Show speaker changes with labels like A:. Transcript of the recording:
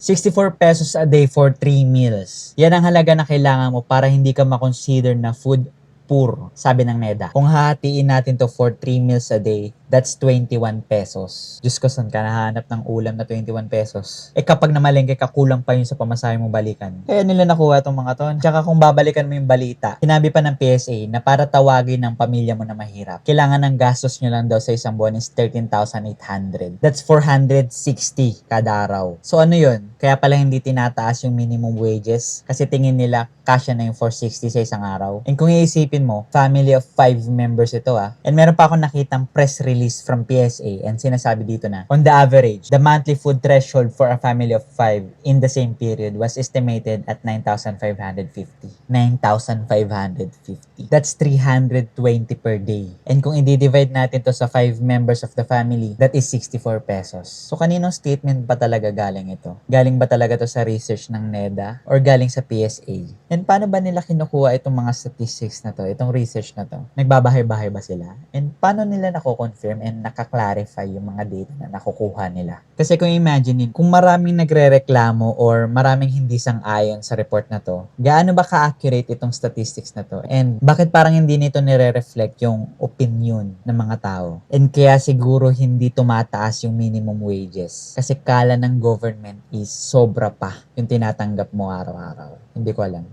A: 64 pesos a day for 3 meals. Yan ang halaga na kailangan mo para hindi ka makonsider na food poor, sabi ng NEDA. Kung hahatiin natin to for 3 meals a day, that's 21 pesos. Diyos ko, saan ka nahanap ng ulam na 21 pesos? Eh kapag namalengke ka, kulang pa yun sa pamasahe mo balikan. Kaya nila nakuha tong mga ton. Tsaka kung babalikan mo yung balita, sinabi pa ng PSA na para tawagin ng pamilya mo na mahirap, kailangan ng gastos nyo lang daw sa isang buwan is 13,800. That's 460 kada araw. So ano yun? Kaya pala hindi tinataas yung minimum wages kasi tingin nila kasya na yung 460 sa isang araw. And kung iisipin mo, family of 5 members ito And meron pa akong nakitang press release from PSA and sinasabi dito na, on the average, the monthly food threshold for a family of 5 in the same period was estimated at 9,550. 9,550. That's 320 per day. And kung i-divide natin to sa 5 members of the family, that is 64 pesos. So kaninong statement ba talaga galing ito? Galing ba talaga to sa research ng NEDA or galing sa PSA? And paano ba nila kinukuha itong mga statistics na to, itong research na to? Nagbabahay-bahay ba sila? And paano nila nako-confirm and nakaklarify yung mga data na nakukuha nila? Kasi kung imagine, kung maraming nagre-reklamo or maraming hindi sang-ayon sa report na to, gaano ba ka-accurate itong statistics na to? And bakit parang hindi nito nire-reflect yung opinion ng mga tao? And kaya siguro hindi tumataas yung minimum wages. Kasi kala ng government is sobra pa yung tinatanggap mo araw-araw. Hindi ko alam.